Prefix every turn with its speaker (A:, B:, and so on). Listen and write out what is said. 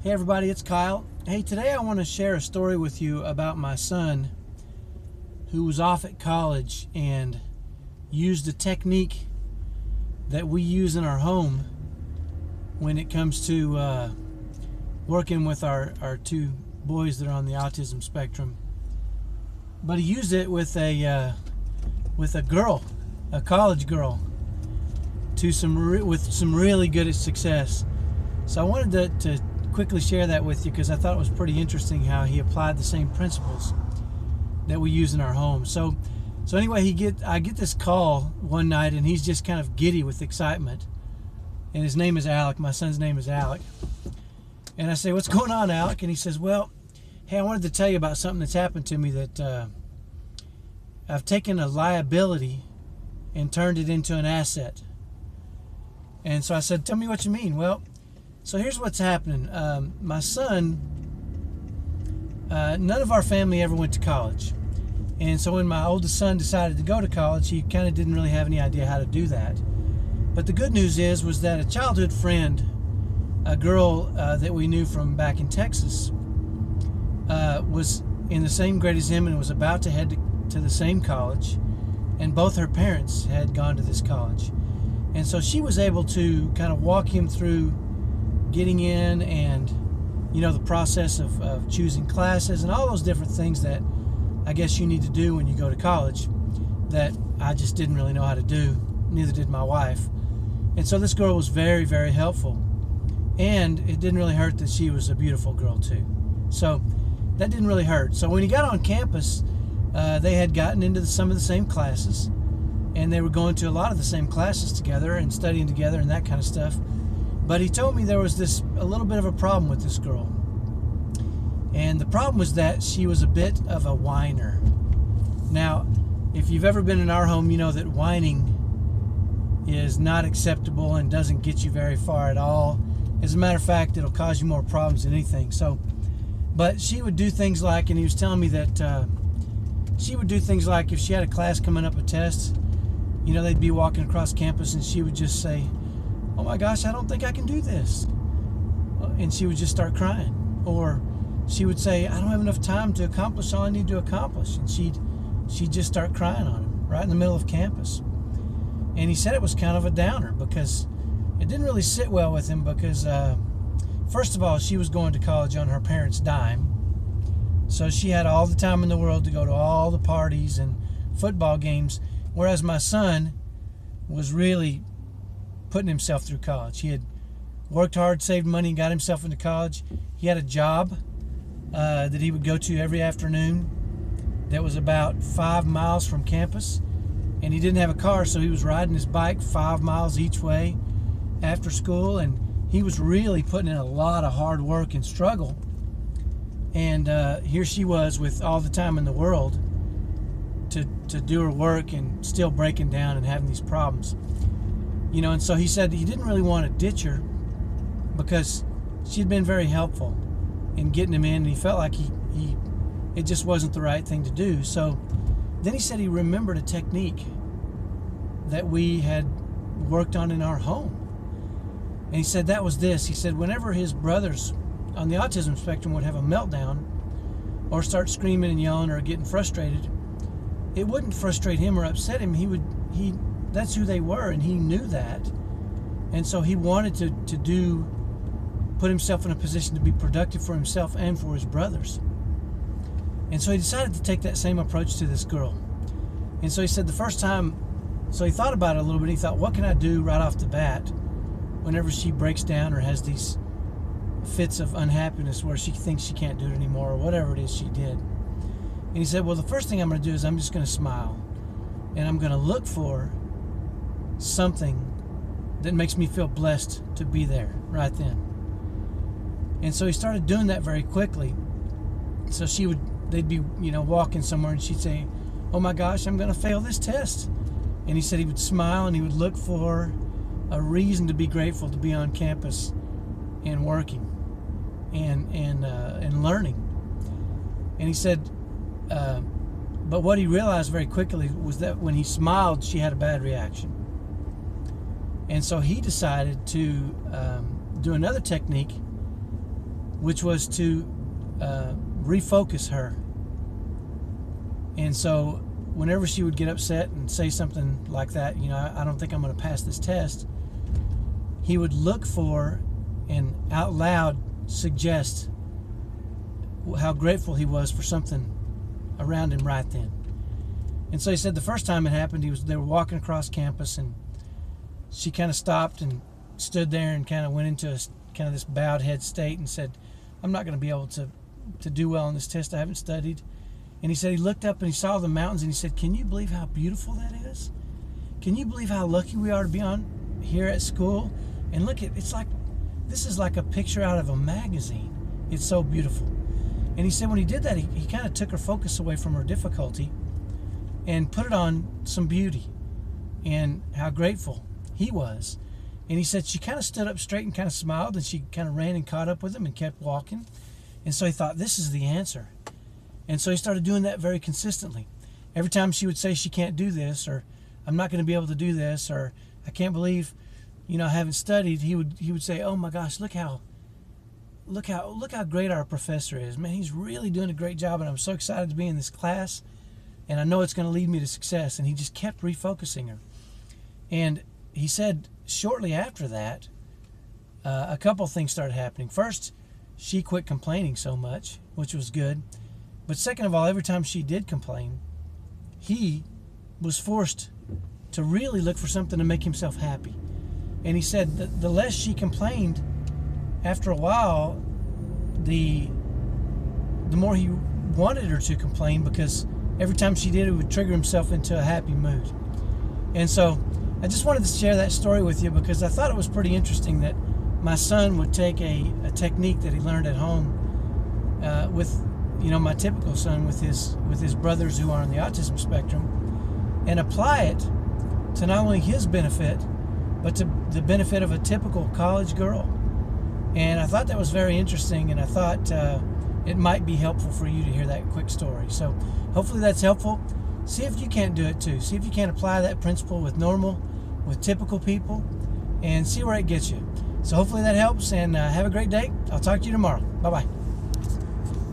A: Hey everybody, it's Kyle. Hey, today I want to share a story with you about my son who was off at college and used a technique that we use in our home when it comes to working with our two boys that are on the autism spectrum. But he used it with a girl, a college girl, with some really good success. So I wanted to quickly share that with you because I thought it was pretty interesting how he applied the same principles that we use in our home. So anyway, I get this call one night and he's just kind of giddy with excitement. And his name is Alec. My son's name is Alec. And I say, "What's going on, Alec?" And he says, "Well, hey, I wanted to tell you about something that's happened to me that I've taken a liability and turned it into an asset." And so I said, "Tell me what you mean." "Well, so here's what's happening. My son, none of our family ever went to college. And so when my oldest son decided to go to college, he kind of didn't really have any idea how to do that. But the good news was that a childhood friend, a girl that we knew from back in Texas, was in the same grade as him and was about to head to the same college. And both her parents had gone to this college. And so she was able to kind of walk him through getting in and, the process of choosing classes and all those different things that I guess you need to do when you go to college that I just didn't really know how to do. Neither did my wife. And so this girl was very, very helpful. And it didn't really hurt that she was a beautiful girl too. So that didn't really hurt. So when he got on campus, they had gotten into some of the same classes. And they were going to a lot of the same classes together and studying together and that kind of stuff. But he told me there was a little bit of a problem with this girl. And the problem was that she was a bit of a whiner. Now, if you've ever been in our home, you know that whining is not acceptable and doesn't get you very far at all. As a matter of fact, it'll cause you more problems than anything. But she would do things like, and he was telling me that she would do things like if she had a class coming up, a test, they'd be walking across campus and she would just say, "Oh my gosh, I don't think I can do this." And she would just start crying. Or she would say, "I don't have enough time to accomplish all I need to accomplish." And she'd just start crying on him right in the middle of campus. And he said it was kind of a downer because it didn't really sit well with him because, first of all, she was going to college on her parents' dime. So she had all the time in the world to go to all the parties and football games, whereas my son was really putting himself through college. He had worked hard, saved money, and got himself into college. He had a job that he would go to every afternoon that was about 5 miles from campus. And he didn't have a car, so he was riding his bike 5 miles each way after school. And he was really putting in a lot of hard work and struggle. And here she was with all the time in the world to do her work and still breaking down and having these problems. And so he said he didn't really want to ditch her because she'd been very helpful in getting him in, and he felt like it just wasn't the right thing to do. So then he said he remembered a technique that we had worked on in our home. And he said that was this. He said whenever his brothers on the autism spectrum would have a meltdown or start screaming and yelling or getting frustrated, it wouldn't frustrate him or upset him. That's who they were, and he knew that. And so he wanted to put himself in a position to be productive for himself and for his brothers. And so he decided to take that same approach to this girl. And so he said the first time, so he thought about it a little bit. He thought, what can I do right off the bat whenever she breaks down or has these fits of unhappiness where she thinks she can't do it anymore or whatever it is she did. And he said, well, the first thing I'm going to do is I'm just going to smile. And I'm going to look for something that makes me feel blessed to be there right then. And so he started doing that very quickly. So they'd be, walking somewhere and she'd say, "Oh my gosh, I'm going to fail this test." And he said he would smile and he would look for a reason to be grateful to be on campus and working and learning. And he said, but what he realized very quickly was that when he smiled, she had a bad reaction. And so he decided to do another technique which was to refocus her. And so whenever she would get upset and say something like that, I don't think I'm going to pass this test, he would look for and out loud suggest how grateful he was for something around him right then. And so he said the first time it happened, they were walking across campus, and she kind of stopped and stood there and kind of went into kind of this bowed head state and said, I'm not going to be able to do well on this test. I haven't studied. And he said he looked up and he saw the mountains, and he said, can you believe how beautiful that is? Can you believe how lucky we are to be on here at school? And look, this is like a picture out of a magazine. It's so beautiful. And he said when he did that, he kind of took her focus away from her difficulty and put it on some beauty and how grateful he was. And he said she kind of stood up straight and kind of smiled, and she kind of ran and caught up with him and kept walking. And so he thought, this is the answer. And so he started doing that very consistently. Every time she would say she can't do this, or I'm not going to be able to do this, or I can't believe, I haven't studied, he would say, oh my gosh, look how great our professor is. Man, he's really doing a great job, and I'm so excited to be in this class, and I know it's going to lead me to success. And he just kept refocusing her. And he said shortly after that, a couple things started happening. First, she quit complaining so much, which was good. But second of all, every time she did complain, he was forced to really look for something to make himself happy. And he said that the less she complained, after a while, the more he wanted her to complain, because every time she did, it would trigger himself into a happy mood. And so I just wanted to share that story with you, because I thought it was pretty interesting that my son would take a technique that he learned at home with my typical son with his brothers who are on the autism spectrum, and apply it to not only his benefit, but to the benefit of a typical college girl. And I thought that was very interesting, and I thought it might be helpful for you to hear that quick story. So hopefully that's helpful. See if you can't do it too. See if you can't apply that principle with typical people, and see where it gets you. So hopefully that helps, and have a great day. I'll talk to you tomorrow. Bye-bye.